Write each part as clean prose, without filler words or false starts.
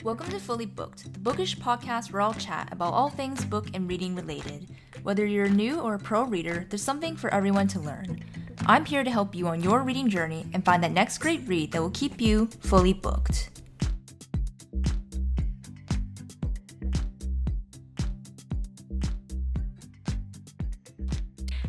Welcome to Fully Booked, the bookish podcast where I'll chat about all things book and reading related. Whether you're a new or a pro reader, there's something for everyone to learn. I'm here to help you on your reading journey and find that next great read that will keep you fully booked.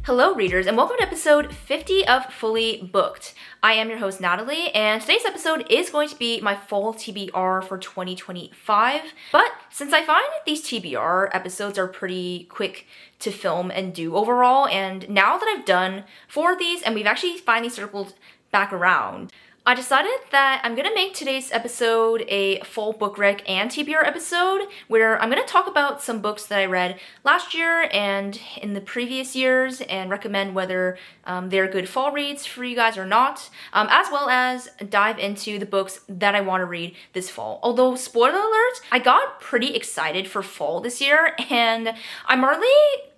Hello, readers, and welcome to episode 50 of Fully Booked. I am your host, Natalie, and today's episode is going to be my fall TBR for 2025. But since I find these TBR episodes are pretty quick to film and do overall, and now that I've done 4 of these and we've actually finally circled back around, I decided that I'm gonna make today's episode a full book rec and TBR episode where I'm gonna talk about some books that I read last year and in the previous years and recommend whether they're good fall reads for you guys or not, as well as dive into the books that I want to read this fall. Although, spoiler alert, I got pretty excited for fall this year and I'm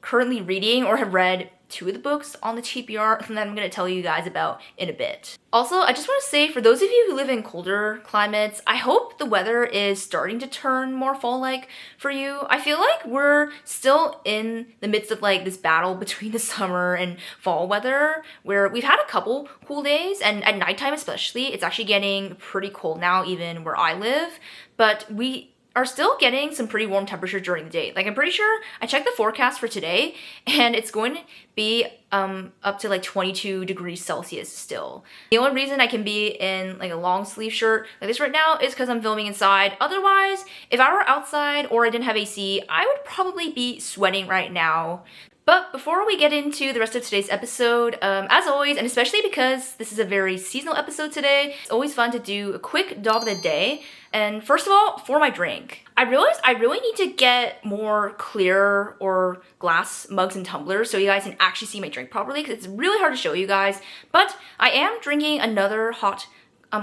currently reading or have read 2 of the books on the TBR that I'm going to tell you guys about in a bit. Also, I just want to say, for those of you who live in colder climates, I hope the weather is starting to turn more fall-like for you. I feel like we're still in the midst of like this battle between the summer and fall weather, where we've had a couple cool days, and at nighttime especially, it's actually getting pretty cold now, even where I live, but we are still getting some pretty warm temperatures during the day. Like, I'm pretty sure I checked the forecast for today and it's going to be up to like 22 degrees Celsius still. The only reason I can be in like a long sleeve shirt like this right now is because I'm filming inside. Otherwise, if I were outside or I didn't have AC, I would probably be sweating right now. But before we get into the rest of today's episode, as always, and especially because this is a very seasonal episode today, it's always fun to do a quick dog of the day. And first of all, for my drink, I realized I really need to get more clear or glass mugs and tumblers so you guys can actually see my drink properly, because it's really hard to show you guys. But I am drinking another hot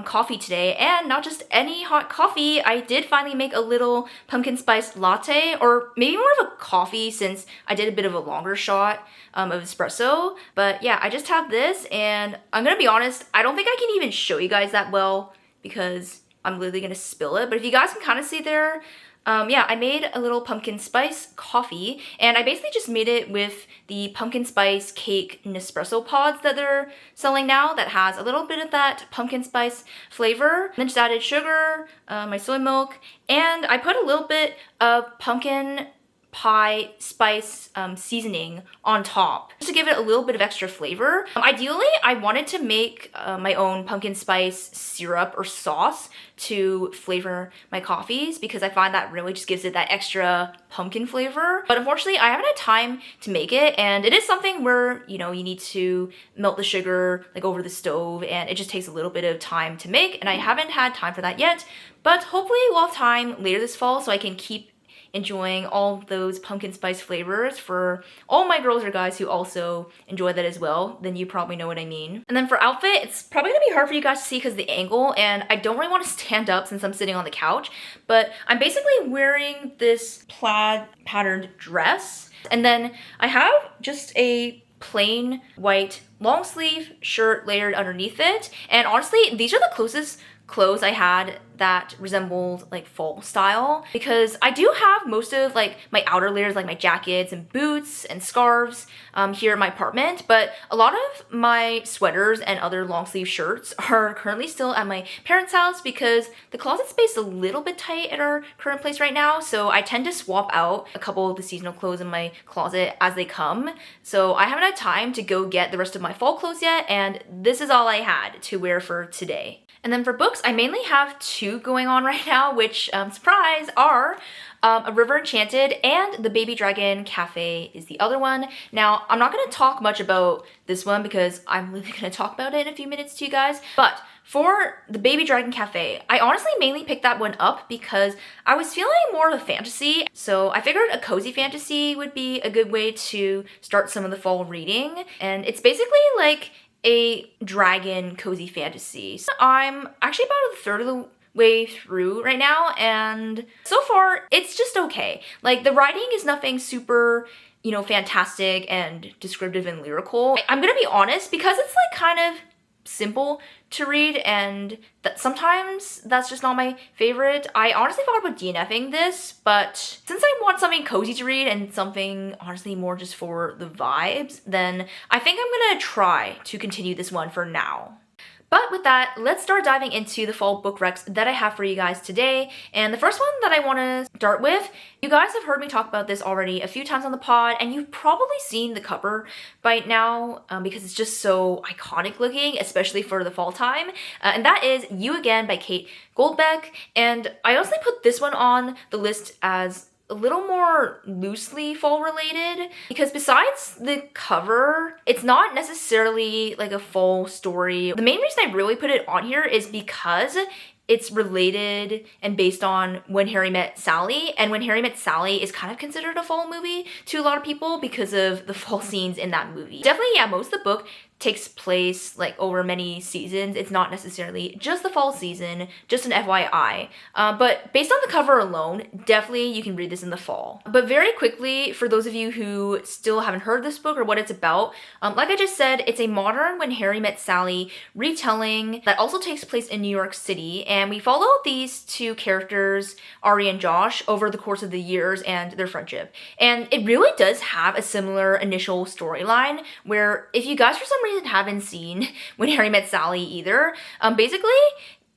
coffee today, and not just any hot coffee. I did finally make a little pumpkin spice latte, or maybe more of a coffee since I did a bit of a longer shot of espresso. But yeah, I just have this, and I'm gonna be honest, I don't think I can even show you guys that well because I'm literally gonna spill it. But if you guys can kind of see there, yeah, I made a little pumpkin spice coffee, and I basically just made it with the pumpkin spice cake Nespresso pods that they're selling now that has a little bit of that pumpkin spice flavor. And then just added sugar, my soy milk, and I put a little bit of pumpkin pie spice seasoning on top just to give it a little bit of extra flavor. Ideally, I wanted to make my own pumpkin spice syrup or sauce to flavor my coffees because I find that really just gives it that extra pumpkin flavor. But unfortunately, I haven't had time to make it, and it is something where, you know, you need to melt the sugar like over the stove, and it just takes a little bit of time to make, and I haven't had time for that yet. But hopefully we'll have time later this fall so I can keep enjoying all those pumpkin spice flavors for all my girls or guys who also enjoy that as well. Then you probably know what I mean. And then for outfit, it's probably gonna be hard for you guys to see because of the angle, and I don't really want to stand up since I'm sitting on the couch, but I'm basically wearing this plaid patterned dress, and then I have just a plain white long sleeve shirt layered underneath it. And honestly, these are the closest clothes I had that resembled like fall style, because I do have most of like my outer layers, like my jackets and boots and scarves here in my apartment, but a lot of my sweaters and other long sleeve shirts are currently still at my parents' house because the closet space is a little bit tight at our current place right now, so I tend to swap out a couple of the seasonal clothes in my closet as they come. So I haven't had time to go get the rest of my fall clothes yet, and this is all I had to wear for today. And then for books, I mainly have 2 going on right now, which, surprise, are A River Enchanted and The Baby Dragon Cafe is the other one. Now, I'm not going to talk much about this one because I'm literally going to talk about it in a few minutes to you guys, but for The Baby Dragon Cafe, I honestly mainly picked that one up because I was feeling more of a fantasy, so I figured a cozy fantasy would be a good way to start some of the fall reading, and it's basically like a dragon cozy fantasy. So I'm actually about a third of the way through right now, and so far it's just okay. Like, the writing is nothing super, you know, fantastic and descriptive and lyrical. I'm gonna be honest, because it's like kind of simple to read, and that sometimes that's just not my favorite. I honestly thought about DNFing this, but since I want something cozy to read and something honestly more just for the vibes, then I think I'm gonna try to continue this one for now. But with that, let's start diving into the fall book recs that I have for you guys today. And the first one that I want to start with, you guys have heard me talk about this already a few times on the pod, and you've probably seen the cover by now because it's just so iconic looking, especially for the fall time. And that is You Again by Kate Goldbeck. And I honestly put this one on the list as a little more loosely fall related because besides the cover, it's not necessarily like a fall story. The main reason I really put it on here is because it's related and based on When Harry Met Sally, and When Harry Met Sally is kind of considered a fall movie to a lot of people because of the fall scenes in that movie. Definitely, yeah, most of the book takes place like over many seasons. It's not necessarily just the fall season, just an FYI. But based on the cover alone, definitely you can read this in the fall. But very quickly, for those of you who still haven't heard this book or what it's about, like I just said, it's a modern When Harry Met Sally retelling that also takes place in New York City, and we follow these two characters, Ari and Josh, over the course of the years and their friendship. And it really does have a similar initial storyline where if you guys for some reason haven't seen When Harry Met Sally either, basically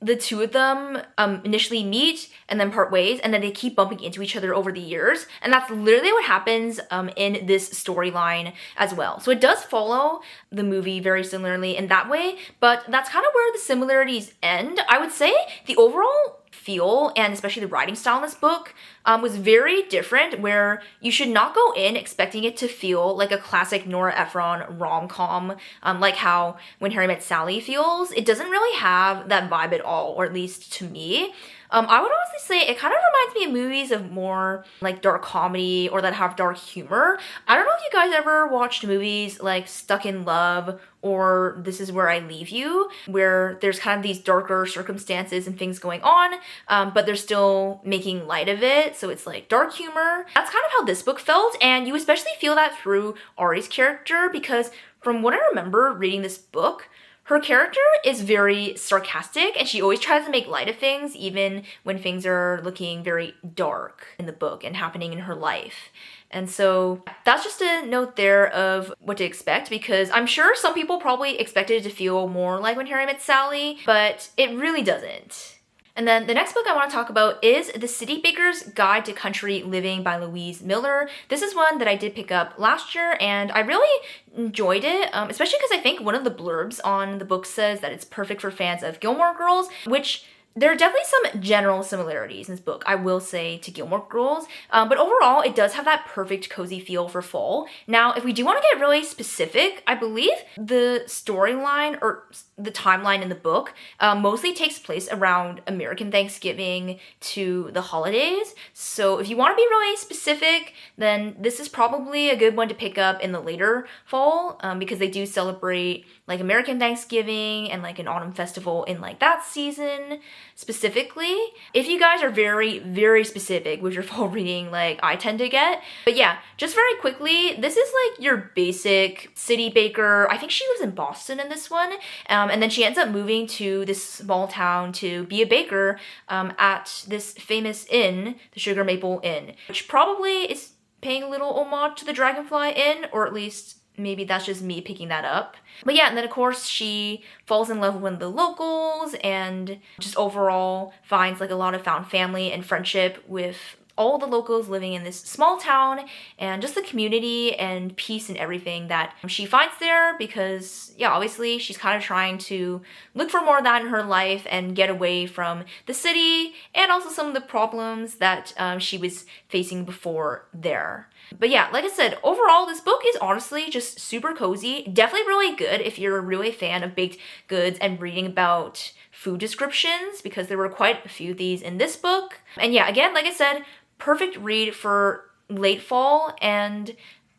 the two of them initially meet and then part ways, and then they keep bumping into each other over the years, and that's literally what happens in this storyline as well. So it does follow the movie very similarly in that way, but that's kind of where the similarities end. I would say the overall feel, and especially the writing style in this book, was very different, where you should not go in expecting it to feel like a classic Nora Ephron rom-com, like how When Harry Met Sally feels. It doesn't really have that vibe at all, or at least to me. I would honestly say it kind of reminds me of movies of more like dark comedy or that have dark humor. I don't know if you guys ever watched movies like Stuck in Love or This Is Where I Leave You, where there's kind of these darker circumstances and things going on, but they're still making light of it. So it's like dark humor. That's kind of how this book felt, and you especially feel that through Ari's character, because from what I remember reading this book, her character is very sarcastic, and she always tries to make light of things, even when things are looking very dark in the book and happening in her life. And so that's just a note there of what to expect, because I'm sure some people probably expected it to feel more like When Harry Met Sally, but it really doesn't. And then the next book I want to talk about is The City Baker's Guide to Country Living by Louise Miller. This is one that I did pick up last year, and I really enjoyed it, especially because I think one of the blurbs on the book says that it's perfect for fans of Gilmore Girls, which there are definitely some general similarities in this book, I will say, to Gilmore Girls, but overall it does have that perfect cozy feel for fall. Now, if we do want to get really specific, I believe the storyline or the timeline in the book mostly takes place around American Thanksgiving to the holidays. So if you want to be really specific, then this is probably a good one to pick up in the later fall, because they do celebrate like American Thanksgiving and like an autumn festival in like that season specifically. If you guys are very, very specific with your fall reading like I tend to get. But yeah, just very quickly, this is like your basic city baker. I think she lives in Boston in this one. And then she ends up moving to this small town to be a baker at this famous inn, the Sugar Maple Inn, which probably is paying a little homage to the Dragonfly Inn, or at least maybe that's just me picking that up. But yeah, and then of course she falls in love with one of the locals and just overall finds like a lot of found family and friendship with all the locals living in this small town, and just the community and peace and everything that she finds there, because yeah, obviously she's kind of trying to look for more of that in her life and get away from the city and also some of the problems that she was facing before there. But yeah, like I said, overall this book is honestly just super cozy, definitely really good if you're really a fan of baked goods and reading about food descriptions, because there were quite a few of these in this book. And yeah, again, like I said, perfect read for late fall, and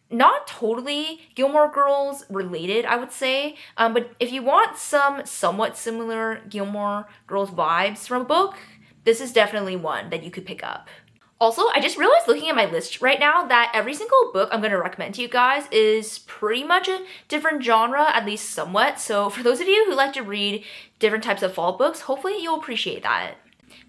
not totally Gilmore Girls related, I would say. But if you want some somewhat similar Gilmore Girls vibes from a book, this is definitely one that you could pick up. Also, I just realized looking at my list right now that every single book I'm going to recommend to you guys is pretty much a different genre, at least somewhat. So for those of you who like to read different types of fall books, hopefully you'll appreciate that.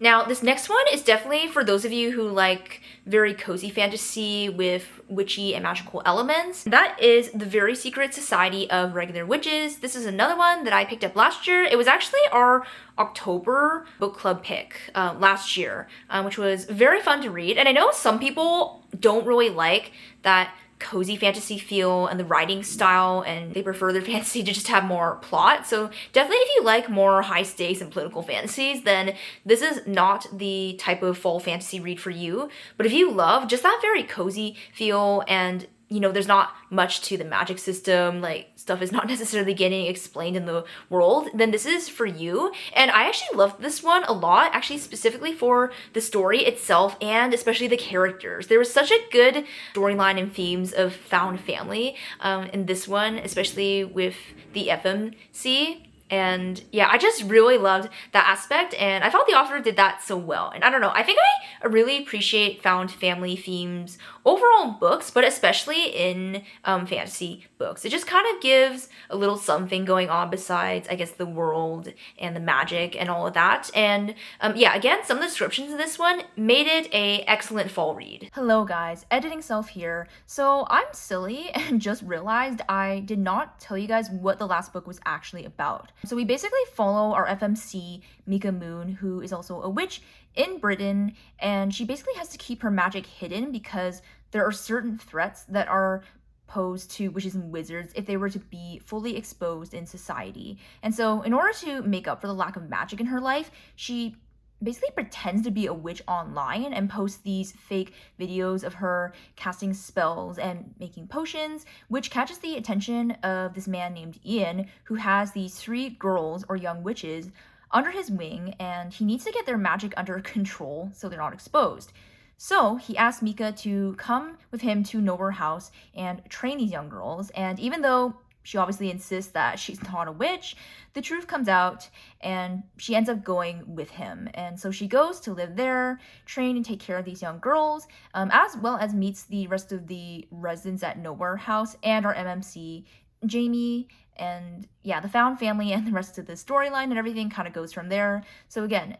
Now, this next one is definitely for those of you who like very cozy fantasy with witchy and magical elements. That is The Very Secret Society of Regular Witches. This is another one that I picked up last year. It was actually our October book club pick last year, which was very fun to read. And I know some people don't really like that cozy fantasy feel and the writing style, and they prefer their fantasy to just have more plot. So definitely if you like more high stakes and political fantasies, then this is not the type of fall fantasy read for you. But if you love just that very cozy feel and you know, there's not much to the magic system, like stuff is not necessarily getting explained in the world, then this is for you. And I actually loved this one a lot, actually specifically for the story itself and especially the characters. There was such a good storyline and themes of found family in this one, especially with the FMC. And yeah, I just really loved that aspect, and I thought the author did that so well. And I don't know, I think I really appreciate found family themes overall in books, but especially in fantasy books. It just kind of gives a little something going on besides, I guess, the world and the magic and all of that. And yeah, again, some of the descriptions in this one made it a excellent fall read. Hello guys, Editing Self here. So I'm silly and just realized I did not tell you guys what the last book was actually about. So we basically follow our FMC, Mika Moon, who is also a witch in Britain, and she basically has to keep her magic hidden because there are certain threats that are posed to witches and wizards if they were to be fully exposed in society. And so in order to make up for the lack of magic in her life, she basically pretends to be a witch online and posts these fake videos of her casting spells and making potions, which catches the attention of this man named Ian, who has these 3 girls or young witches under his wing, and he needs to get their magic under control so they're not exposed. So he asked Mika to come with him to Nowhere House and train these young girls, and even though she obviously insists that she's not a witch, the truth comes out and she ends up going with him. And so she goes to live there, train and take care of these young girls, as well as meets the rest of the residents at Nowhere House and our MMC, Jamie, and yeah, the found family and the rest of the storyline and everything kind of goes from there. So again,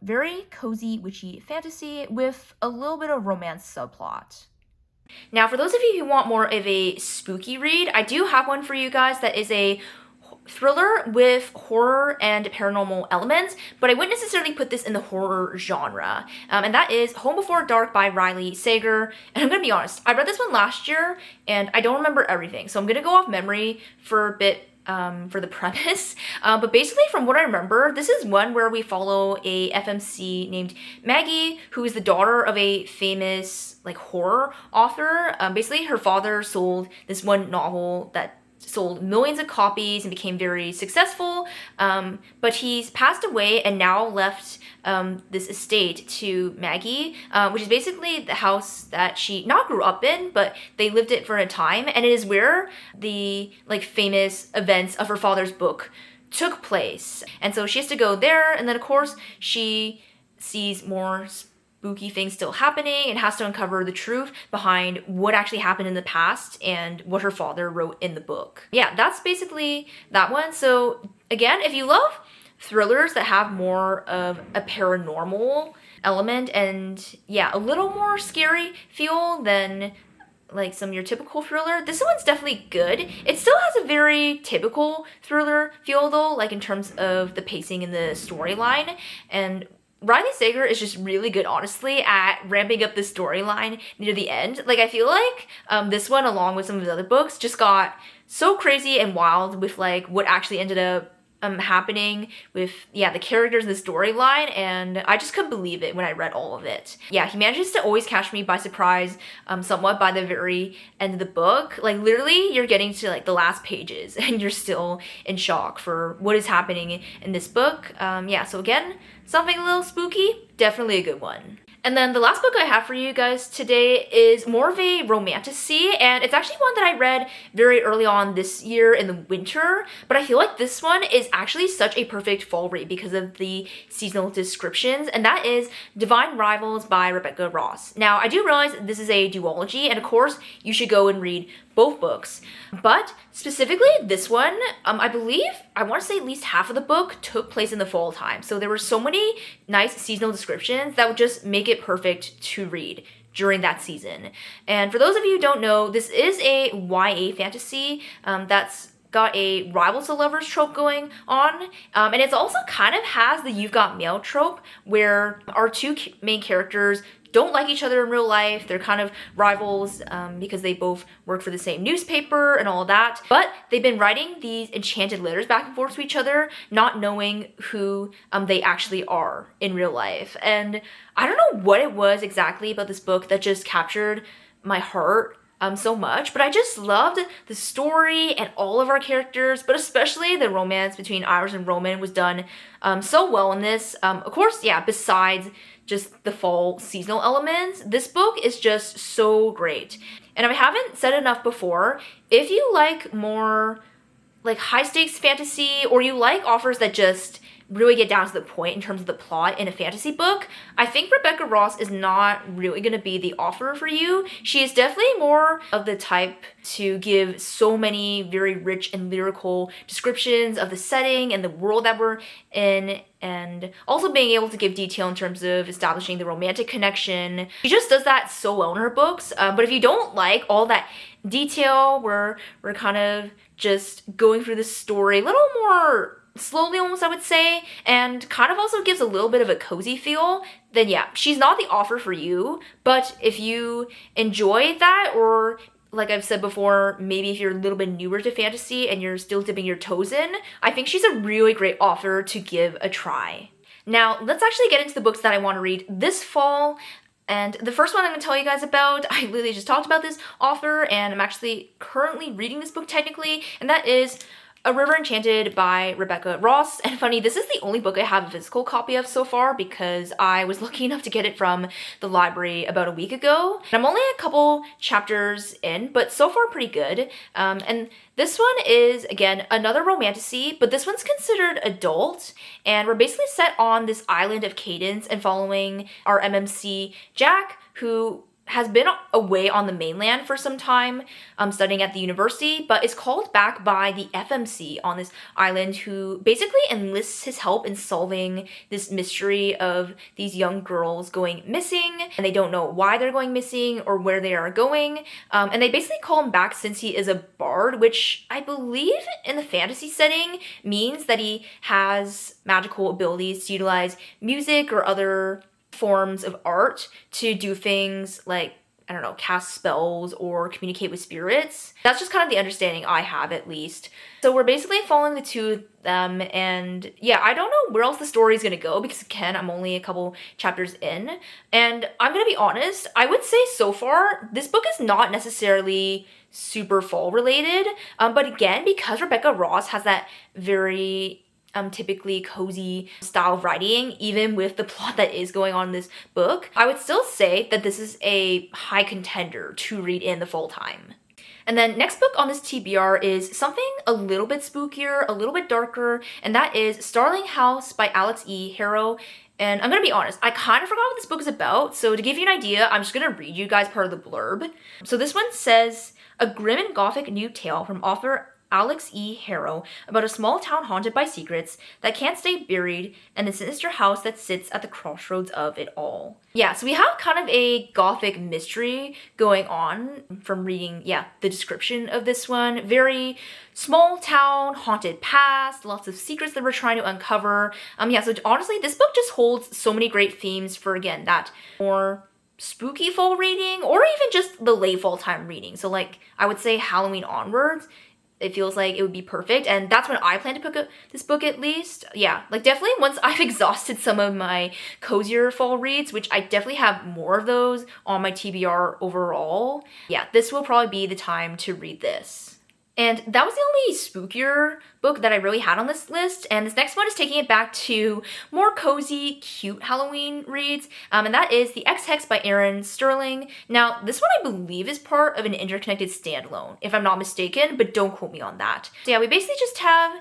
very cozy, witchy fantasy with a little bit of romance subplot. Now, for those of you who want more of a spooky read, I do have one for you guys that is a thriller with horror and paranormal elements, but I wouldn't necessarily put this in the horror genre. And that is Home Before Dark by Riley Sager. And I'm gonna be honest, I read this one last year and I don't remember everything. So I'm gonna go off memory for a bit for the premise. But basically from what I remember, this is one where we follow a FMC named Maggie, who is the daughter of a famous like horror author. Basically her father sold this one novel that sold millions of copies and became very successful, but he's passed away and now left this estate to Maggie, which is basically the house that she not grew up in, but they lived it for a time, and it is where the like famous events of her father's book took place. And so she has to go there, and then of course she sees more spooky things still happening and has to uncover the truth behind what actually happened in the past and what her father wrote in the book. Yeah, that's basically that one. So again, if you love thrillers that have more of a paranormal element and yeah, a little more scary feel than like some of your typical thriller, this one's definitely good. It still has a very typical thriller feel though, like in terms of the pacing and the storyline, and Riley Sager is just really good, honestly, at ramping up the storyline near the end. Like, I feel like this one, along with some of his other books, just got so crazy and wild with, like, what actually ended up happening with, yeah, the characters and the storyline, and I just couldn't believe it when I read all of it. Yeah, he manages to always catch me by surprise somewhat by the very end of the book. Like, literally, you're getting to, like, the last pages, and you're still in shock for what is happening in this book. Yeah, so again, something a little spooky, definitely a good one. And then the last book I have for you guys today is more of a romantasy, and it's actually one that I read very early on this year in the winter, but I feel like this one is actually such a perfect fall read because of the seasonal descriptions, and that is Divine Rivals by Rebecca Ross. Now, I do realize this is a duology, and of course, you should go and read both books, but specifically this one, I believe, I want to say at least half of the book took place in the fall time, so there were so many nice seasonal descriptions that would just make it perfect to read during that season. And for those of you who don't know, this is a YA fantasy that's got a rivals to lovers trope going on, and it's also kind of has the you've got mail trope where our two main characters don't like each other in real life. They're kind of rivals because they both work for the same newspaper and all that. But they've been writing these enchanted letters back and forth to each other, not knowing who they actually are in real life. And I don't know what it was exactly about this book that just captured my heart so much, but I just loved the story and all of our characters, but especially the romance between Iris and Roman was done so well in this. Of course, yeah, besides just the fall seasonal elements, this book is just so great. And if I haven't said enough before, if you like more like high stakes fantasy, or you like offers that just really get down to the point in terms of the plot in a fantasy book, I think Rebecca Ross is not really going to be the author for you. She is definitely more of the type to give so many very rich and lyrical descriptions of the setting and the world that we're in, and also being able to give detail in terms of establishing the romantic connection. She just does that so well in her books, but if you don't like all that detail where we're kind of just going through the story a little more slowly almost, I would say, and kind of also gives a little bit of a cozy feel, then yeah, she's not the author for you. But if you enjoy that, or like I've said before, maybe if you're a little bit newer to fantasy and you're still dipping your toes in, I think she's a really great author to give a try. Now, let's actually get into the books that I want to read this fall. And the first one I'm going to tell you guys about, I literally just talked about this author, and I'm actually currently reading this book technically, and that is A River Enchanted by Rebecca Ross. And funny, this is the only book I have a physical copy of so far because I was lucky enough to get it from the library about a week ago. And I'm only a couple chapters in, but so far pretty good. And this one is, again, another romantasy, but this one's considered adult. And we're basically set on this island of Cadence and following our MMC Jack, who has been away on the mainland for some time, studying at the university, but is called back by the FMC on this island, who basically enlists his help in solving this mystery of these young girls going missing, and they don't know why they're going missing or where they are going, and they basically call him back since he is a bard, which I believe in the fantasy setting means that he has magical abilities to utilize music or other forms of art to do things like, I don't know, cast spells or communicate with spirits. That's just kind of the understanding I have, at least. So we're basically following the two of them, and yeah, I don't know where else the story is gonna go because, again, I'm only a couple chapters in, and I'm gonna be honest, I would say so far, this book is not necessarily super fall related, but again, because Rebecca Ross has that very typically cozy style of writing, even with the plot that is going on in this book, I would still say that this is a high contender to read in the fall time. And then next book on this TBR is something a little bit spookier, a little bit darker, and that is Starling House by Alex E. Harrow. And I'm gonna be honest, I kind of forgot what this book is about, so to give you an idea, I'm just gonna read you guys part of the blurb. So this one says, a grim and gothic new tale from author Alex E. Harrow about a small town haunted by secrets that can't stay buried and the sinister house that sits at the crossroads of it all. Yeah, so we have kind of a gothic mystery going on from reading, the description of this one. Very small town, haunted past, lots of secrets that we're trying to uncover. So honestly, this book just holds so many great themes for, again, that more spooky fall reading, or even just the late fall time reading. So like, I would say Halloween onwards, it feels like it would be perfect, and that's when I plan to pick up this book at least. Yeah, like definitely once I've exhausted some of my cozier fall reads, which I definitely have more of those on my TBR overall, yeah, this will probably be the time to read this. And that was the only spookier book that I really had on this list. And this next one is taking it back to more cozy, cute Halloween reads. And that is The Ex Hex by Starling. Now, this one I believe is part of an interconnected standalone, if I'm not mistaken, but don't quote me on that. So yeah, we basically just have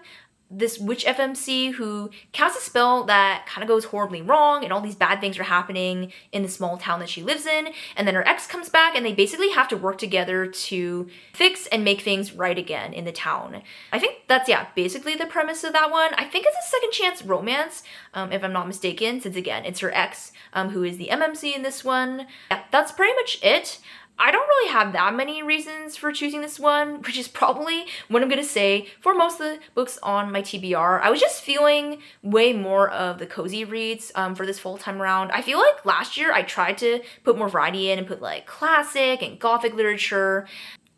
this witch FMC who casts a spell that kind of goes horribly wrong, and all these bad things are happening in the small town that she lives in. And then her ex comes back, and they basically have to work together to fix and make things right again in the town. I think that's, yeah, basically the premise of that one. I think it's a second chance romance, if I'm not mistaken, since again, it's her ex who is the MMC in this one. Yeah, that's pretty much it. I don't really have that many reasons for choosing this one, which is probably what I'm gonna say for most of the books on my TBR. I was just feeling way more of the cozy reads for this fall time around. I feel like last year I tried to put more variety in and put like classic and gothic literature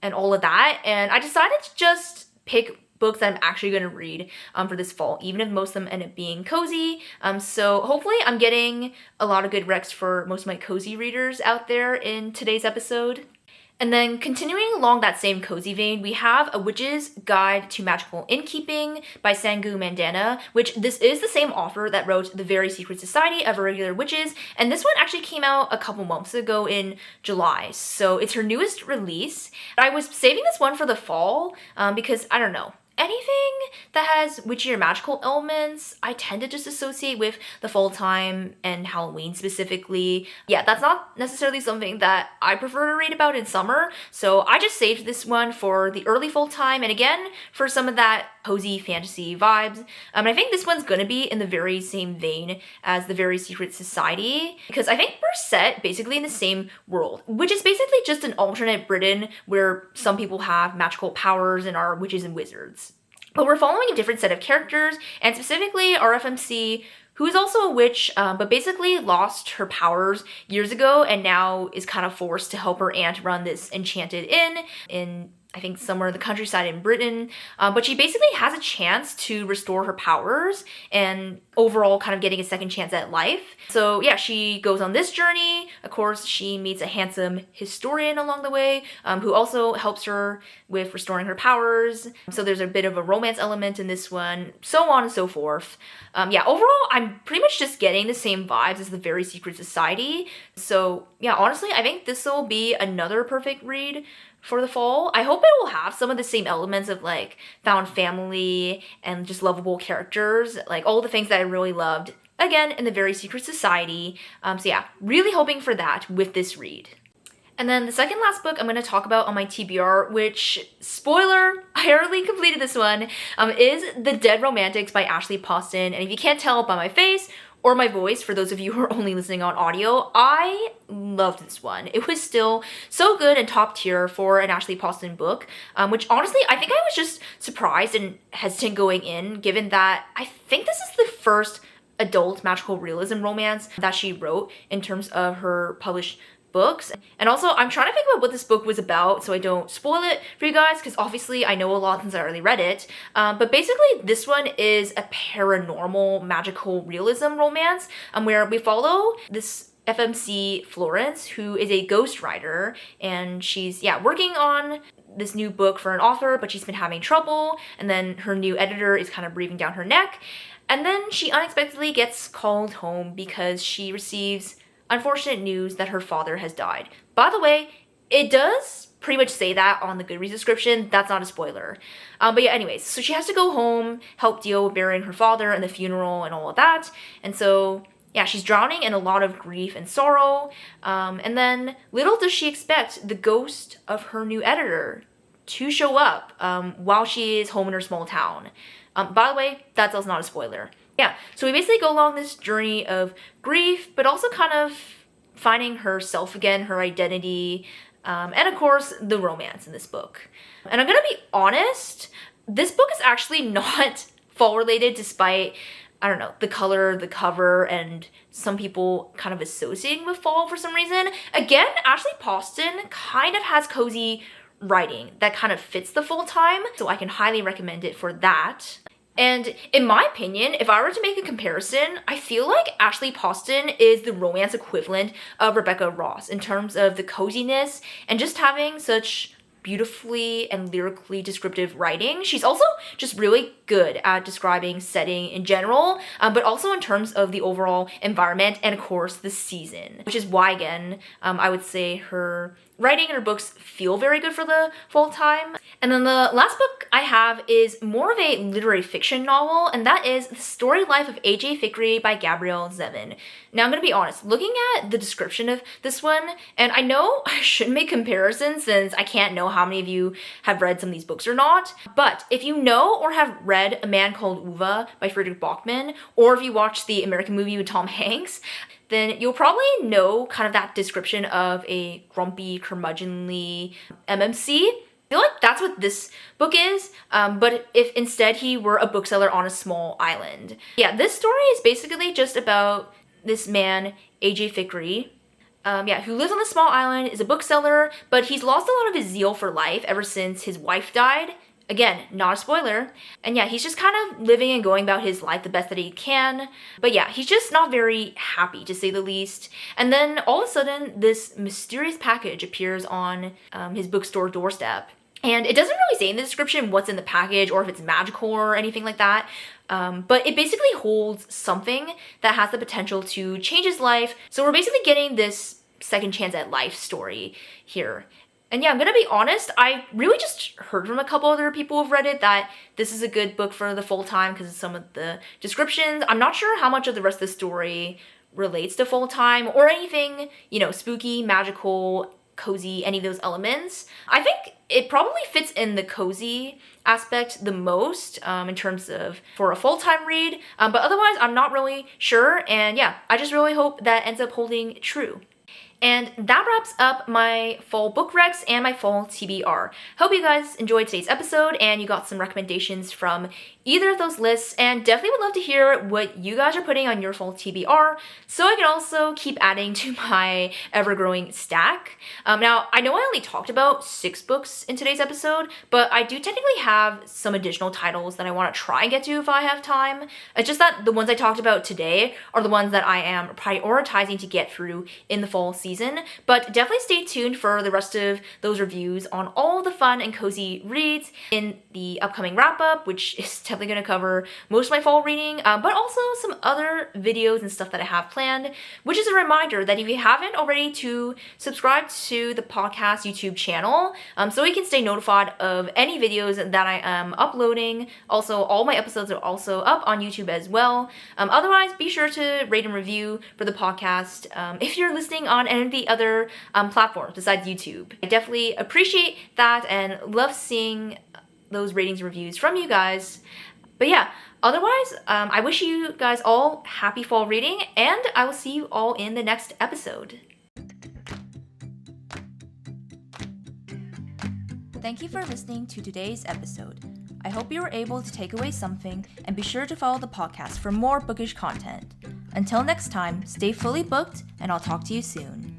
and all of that, and I decided to just pick books that I'm actually going to read for this fall, even if most of them end up being cozy. So hopefully I'm getting a lot of good recs for most of my cozy readers out there in today's episode. And then continuing along that same cozy vein, we have A Witch's Guide to Magical Innkeeping by Sangu Mandana, which this is the same author that wrote The Very Secret Society of Irregular Witches, and this one actually came out a couple months ago in July, so it's her newest release. I was saving this one for the fall because, I don't know, anything that has witchy or magical elements, I tend to just associate with the fall time and Halloween specifically. Yeah, that's not necessarily something that I prefer to read about in summer, so I just saved this one for the early fall time, and again, for some of that cozy fantasy vibes. I think this one's gonna be in the very same vein as The Very Secret Society, because I think we're set basically in the same world, which is basically just an alternate Britain where some people have magical powers and are witches and wizards. But we're following a different set of characters, and specifically our FMC, who is also a witch, but basically lost her powers years ago and now is kind of forced to help her aunt run this enchanted inn in I think somewhere in the countryside in Britain, but she basically has a chance to restore her powers and overall kind of getting a second chance at life. So yeah, she goes on this journey. Of course, she meets a handsome historian along the way who also helps her with restoring her powers. So there's a bit of a romance element in this one, so on and so forth. Yeah, overall, I'm pretty much just getting the same vibes as The Very Secret Society. So yeah, honestly, I think this will be another perfect read for the fall. I hope it will have some of the same elements of like found family and just lovable characters, like all the things that I really loved, again, in The Very Secret Society. So yeah, really hoping for that with this read. And then the second last book I'm going to talk about on my TBR, which, spoiler, I already completed this one, is The Dead Romantics by Ashley Poston. And if you can't tell by my face or my voice, for those of you who are only listening on audio, I loved this one. It was still so good and top tier for an Ashley Poston book, which honestly, I think I was just surprised and hesitant going in, given that I think this is the first adult magical realism romance that she wrote in terms of her published books. And also, I'm trying to think about what this book was about so I don't spoil it for you guys, because obviously I know a lot since I already read it. But basically, this one is a paranormal magical realism romance where we follow this FMC Florence, who is a ghostwriter, and she's working on this new book for an author, but she's been having trouble, and then her new editor is kind of breathing down her neck, and then she unexpectedly gets called home because she receives unfortunate news that her father has died. By the way, it does pretty much say that on the Goodreads description. That's not a spoiler. But yeah, anyways, so she has to go home, help deal with burying her father and the funeral and all of that. And so yeah, she's drowning in a lot of grief and sorrow. And then little does she expect the ghost of her new editor to show up while she is home in her small town. By the way, that's also not a spoiler. Yeah, so we basically go along this journey of grief, but also kind of finding herself again, her identity, and of course, the romance in this book. And I'm gonna be honest, this book is actually not fall related, despite, I don't know, the color, the cover, and some people kind of associating with fall for some reason. Again, Ashley Poston kind of has cozy writing that kind of fits the full time, so I can highly recommend it for that. And in my opinion, if I were to make a comparison, I feel like Ashley Poston is the romance equivalent of Rebecca Ross in terms of the coziness and just having such beautifully and lyrically descriptive writing. She's also just really good at describing setting in general, but also in terms of the overall environment and of course the season, which is why again, I would say her writing and her books feel very good for the fall time. And then the last book I have is more of a literary fiction novel, and that is The Storied Life of A.J. Fikry by Gabrielle Zevin. Now I'm gonna be honest, looking at the description of this one, and I know I shouldn't make comparisons since I can't know how many of you have read some of these books or not, but if you know or have read A Man Called Uwe by Friedrich Bachmann, or if you watched the American movie with Tom Hanks, then you'll probably know kind of that description of a grumpy, curmudgeonly MMC. I feel like that's what this book is, but if instead he were a bookseller on a small island. Yeah, this story is basically just about this man, A.J. Fikry, who lives on a small island, is a bookseller, but he's lost a lot of his zeal for life ever since his wife died. Again, not a spoiler. And yeah, he's just kind of living and going about his life the best that he can. But yeah, he's just not very happy, to say the least. And then all of a sudden, this mysterious package appears on his bookstore doorstep. And it doesn't really say in the description what's in the package or if it's magical or anything like that. But it basically holds something that has the potential to change his life. So we're basically getting this second chance at life story here. And yeah, I'm gonna be honest, I really just heard from a couple other people who've read it that this is a good book for the full time because of some of the descriptions. I'm not sure how much of the rest of the story relates to full time or anything, you know, spooky, magical, cozy, any of those elements. I think it probably fits in the cozy aspect the most in terms of for a full-time read, but otherwise I'm not really sure, and yeah, I just really hope that ends up holding true. And that wraps up my fall book recs and my fall TBR. Hope you guys enjoyed today's episode and you got some recommendations from either of those lists, and definitely would love to hear what you guys are putting on your fall TBR so I can also keep adding to my ever-growing stack. Now, I know I only talked about 6 books in today's episode, but I do technically have some additional titles that I want to try and get to if I have time. It's just that the ones I talked about today are the ones that I am prioritizing to get through in the fall season, but definitely stay tuned for the rest of those reviews on all the fun and cozy reads in the upcoming wrap-up, which is definitely going to cover most of my fall reading, but also some other videos and stuff that I have planned, which is a reminder that if you haven't already, to subscribe to the podcast YouTube channel so you can stay notified of any videos that I am uploading. Also, all my episodes are also up on YouTube as well. Otherwise, be sure to rate and review for the podcast if you're listening on any of the other platforms besides YouTube. I definitely appreciate that and love seeing those ratings and reviews from you guys. But yeah, otherwise, I wish you guys all happy fall reading, and I will see you all in the next episode. Thank you for listening to today's episode. I hope you were able to take away something, and be sure to follow the podcast for more bookish content. Until next time, stay fully booked, and I'll talk to you soon.